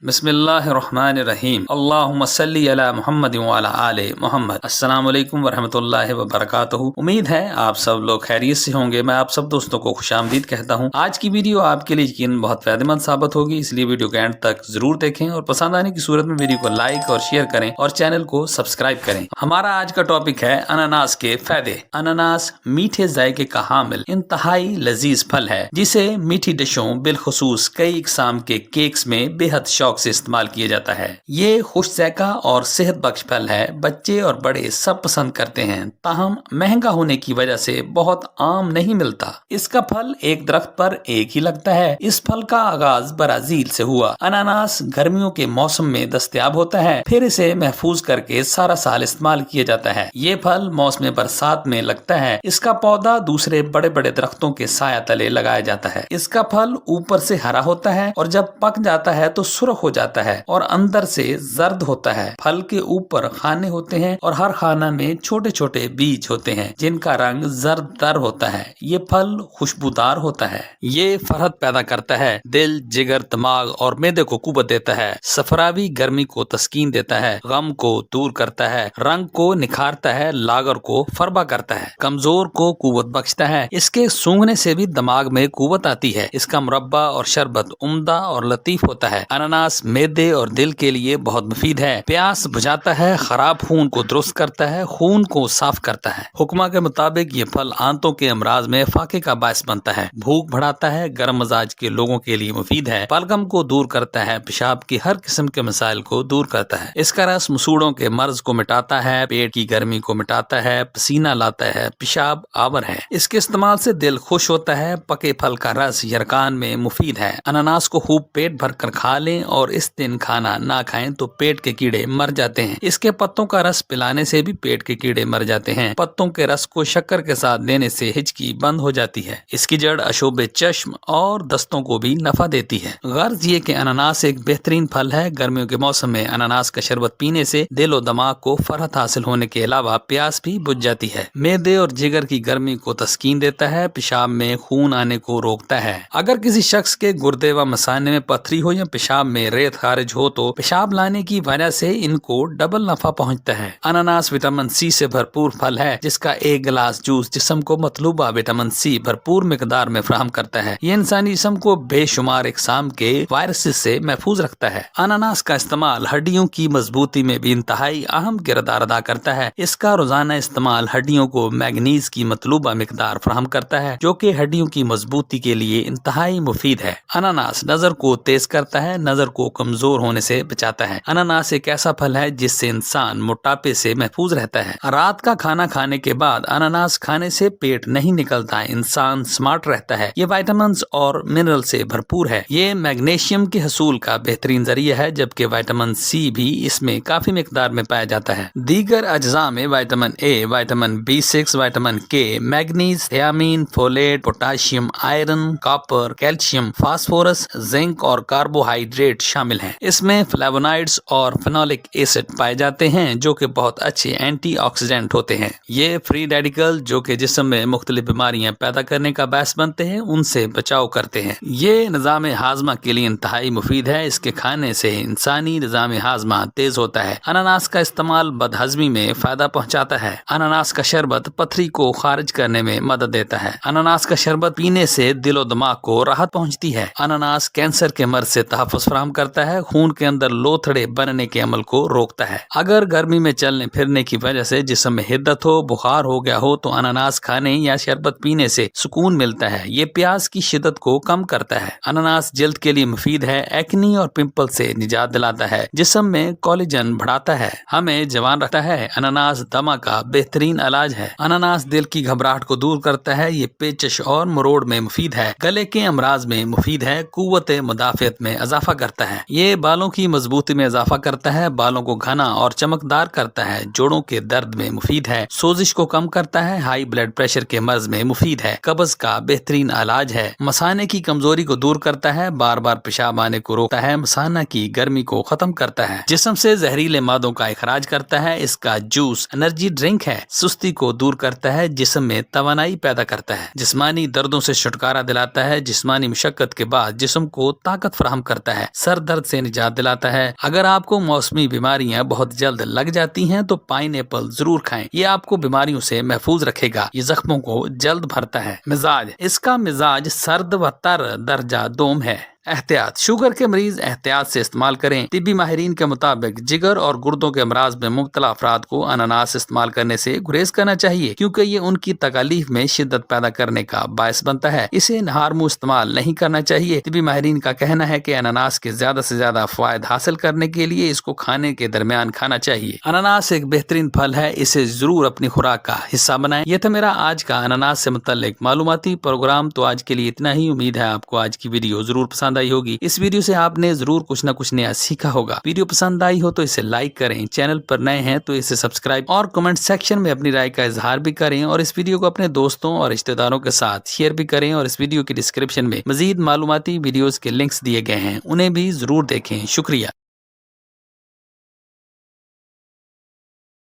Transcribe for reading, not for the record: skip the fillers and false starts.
बिस्मिल्लाहिर्रहमानिर्रहीम अल्लाहुम्मा सल्ली अला मुहम्मद व अला आले मोहम्मद। अस्सलाम वालेकुम वरहमतुल्लाहि वबरकातुहू। उम्मीद है आप सब लोग खैरियत से होंगे। मैं आप सब दोस्तों को खुशामदीद कहता हूँ। आज की वीडियो आपके लिए यकीनन बहुत फायदेमंद साबित होगी, इसलिए वीडियो के एंड तक जरूर देखें और पसंद आने की सूरत में वीडियो को लाइक और शेयर करें और चैनल को सब्सक्राइब करें। हमारा आज का टॉपिक है अनानास के फायदे। अनानास मीठे जायके का हामिल इंतहाई लजीज फल है, जिसे मीठी डिशों बिलखुसूस कई इकसाम के केक्स में बेहद शौक से इस्तेमाल किया जाता है। ये खुश जायका और सेहत बख्श फल है। बच्चे और बड़े सब पसंद करते हैं, ताहम महंगा होने की वजह से बहुत आम नहीं मिलता। इसका फल एक दरख्त पर एक ही लगता है। इस फल का आगाज ब्राजील से हुआ। अनानास गर्मियों के मौसम में दस्तयाब होता है, फिर इसे महफूज करके सारा साल इस्तेमाल किया जाता है। ये फल मौसम बरसात में लगता है। इसका पौधा दूसरे बड़े बड़े दरख्तों के साया तले लगाया जाता है। इसका फल ऊपर से हरा होता है और जब पक जाता है तो सुर्ख हो जाता है और अंदर से जर्द होता है। फल के ऊपर खाने होते हैं और हर खाना में छोटे छोटे बीज होते हैं जिनका रंग जर्दतर होता है। ये फल खुशबूदार होता है। ये फरहत पैदा करता है, दिल, जिगर, दिमाग और मैदे को कुव्वत देता है। सफरावी गर्मी को तस्कीन देता है, गम को दूर करता है, रंग को निखारता है, लागर को फरबा करता है, कमजोर को कुव्वत बख्शता है। इसके सूंघने से भी दिमाग में कुव्वत आती है। इसका मुरब्बा और शरबत उम्दा और लतीफ होता है। अनानास मैदे और दिल के लिए बहुत मुफीद है। प्यास बुझाता है, खराब खून को दुरुस्त करता है, खून को साफ करता है। हुक्मा के मुताबिक ये फल आंतों के अमराज में फाके का बायस बनता है, भूख बढ़ाता है, गर्म मजाज के लोगों के लिए मुफीद है, बलगम को दूर करता है, पेशाब की हर किस्म के मसाइल को दूर करता है। इसका रस मसूड़ों के मर्ज को मिटाता है, पेट की गर्मी को मिटाता है, पसीना लाता है, पेशाब आवर है। इसके इस्तेमाल से दिल खुश होता है। पके फल का रस यरकान में मुफीद है। अनानास को खूब पेट भर कर खा लें और इस दिन खाना ना खाएं तो पेट के कीड़े मर जाते हैं। इसके पत्तों का रस पिलाने से भी पेट के कीड़े मर जाते हैं। पत्तों के रस को शक्कर के साथ देने से हिचकी बंद हो जाती है। इसकी जड़ अशोबे चश्म और दस्तों को भी नफा देती है। गर्ज ये कि अनानास एक बेहतरीन फल है। गर्मियों के मौसम में अनानास का शरबत पीने से दिल और दिमाग को फरहत हासिल होने के अलावा प्यास भी बुझ जाती है। मैदे और जिगर की गर्मी को तस्कीन देता है, पेशाब में खून आने को रोकता है। अगर किसी शख्स के गुर्दे व मसाने में पथरी हो या पेशाब में रेत खारिज हो तो पेशाब लाने की वजह से इनको डबल नफा पहुंचता है। अनानास विटामिन सी से भरपूर फल है, जिसका एक गिलास जूस जिस्म को मतलूबा विटामिन सी भरपूर मिकदार में फराहम करता है। ये इंसानी जिस्म को बेशुमार इकसाम के वायरसेस से महफूज रखता है। अनानास का इस्तेमाल हड्डियों की मजबूती में भी इंतहाई अहम किरदार अदा करता है। इसका रोजाना इस्तेमाल हड्डियों को मैग्नीज की मतलूबा मिकदार फराहम करता है, जो कि हड्डियों की मजबूती के लिए इंतहाई मुफीद है। अनानास नजर को तेज करता है, नजर को कमजोर होने से बचाता है। अनानास एक ऐसा फल है जिससे इंसान मोटापे से महफूज रहता है। रात का खाना खाने के बाद अनानास खाने से पेट नहीं निकलता, इंसान स्मार्ट रहता है। ये विटामिन और मिनरल से भरपूर है। ये मैग्नीशियम के हसूल का बेहतरीन जरिया है, जबकि विटामिन सी भी इसमें काफी मिकदार में पाया जाता है। दीगर अज्जा में vitamin A, vitamin B6, vitamin K, manganese, thiamine, folate, potassium, iron, copper, calcium, phosphorus, zinc और कार्बोहाइड्रेट शामिल हैं। इसमें फ्लेवोनॉइड्स और फेनोलिक एसिड पाए जाते हैं, जो कि बहुत अच्छे एंटीऑक्सीडेंट होते हैं। ये फ्री रेडिकल जो कि जिस्म में मुख्तलिफ बीमारियां पैदा करने का बायस बनते हैं, उनसे बचाव करते हैं। ये निज़ाम हाजमा के लिए इंतहाई मुफीद है। इसके खाने से इंसानी निज़ाम हाजमा तेज होता है। अनानास का इस्तेमाल बदहजमी में फायदा पहुंचाता है। अनानास का शरबत पथरी को खारिज करने में मदद देता है। अनानास का शरबत पीने से दिलो दिमाग को राहत पहुंचती है। अनानास कैंसर के मर्ज से तहफ़्फ़ुज़ फराहम करता है, खून के अंदर लोथड़े बनने के अमल को रोकता है। अगर गर्मी में चलने फिरने की वजह से जिस्म में हिद्दत हो, बुखार हो गया हो तो अनानास खाने या शरबत पीने से सुकून मिलता है। ये प्यास की शिद्दत को कम करता है। अनानास जल्द के लिए मुफीद है, एक्नी और पिंपल से निजात दिलाता है, जिस्म में कोलेजन बढ़ाता है, हमें जवान रखता है। अनानास दमा का बेहतरीन इलाज है। अनानास दिल की घबराहट को दूर करता है। ये पेचश और मरोड़ में मुफीद है, गले के अमराज में मुफीद है, कुव्वत मुदाफियत में इजाफा करता है। ये बालों की मजबूती में इजाफा करता है, बालों को घना और चमकदार करता है, जोड़ों के दर्द में मुफीद है, सोजिश को कम करता है, हाई ब्लड प्रेशर के मर्ज में मुफीद है, कब्ज का बेहतरीन इलाज है, मसाने की कमजोरी को दूर करता है, बार बार पेशाब आने को रोकता है, मसाना की गर्मी को खत्म करता है, जिस्म से जहरीले मादों का इखराज करता है। इसका जूस एनर्जी ड्रिंक है, सुस्ती को दूर करता है, जिस्म में तवानाई पैदा करता है, जिस्मानी दर्दों से छुटकारा दिलाता है, जिस्मानी मुशक्कत के बाद जिस्म को ताकत फराहम करता है, सर दर्द से निजात दिलाता है। अगर आपको मौसमी बीमारियां बहुत जल्द लग जाती हैं तो पाइन एप्पल जरूर खाएं। ये आपको बीमारियों से महफूज रखेगा। ये जख्मों को जल्द भरता है। मिजाज, इसका मिजाज सर्द व तर दर्जा दोम है। एहतियात, शुगर के मरीज एहतियात से इस्तेमाल करें। तिब्बी माहिरीन के मुताबिक जिगर और गुर्दों के अमराज में मुब्तला अफराद को अनानास इस्तेमाल करने से गुरेज करना चाहिए, क्योंकि ये उनकी तकालीफ में शिद्दत पैदा करने का बायस बनता है। इसे नहार मुंह इस्तेमाल नहीं करना चाहिए। तिब्बी माहिरीन का कहना है कि अनानास के ज्यादा से ज्यादा फायदा हासिल करने के लिए इसको खाने के दरमियान खाना चाहिए। अनानास एक बेहतरीन फल है, इसे जरूर अपनी खुराक का हिस्सा बनाएं। यह था मेरा आज का अनानास से मुतल्लिक मालूमाती प्रोग्राम। तो आज के लिए इतना ही। उम्मीद है आपको आज की वीडियो जरूर पसंद आई होगी। इस वीडियो से आपने जरूर कुछ न कुछ नया सीखा होगा। वीडियो पसंद आई हो तो इसे लाइक करें, चैनल पर नए हैं तो इसे सब्सक्राइब और कमेंट सेक्शन में अपनी राय का इजहार भी करें और इस वीडियो को अपने दोस्तों और रिश्तेदारों के साथ शेयर भी करें। और इस वीडियो की डिस्क्रिप्शन में मजीद मालूमाती वीडियोस के लिंक्स दिए गए हैं, उन्हें भी जरूर देखें। शुक्रिया।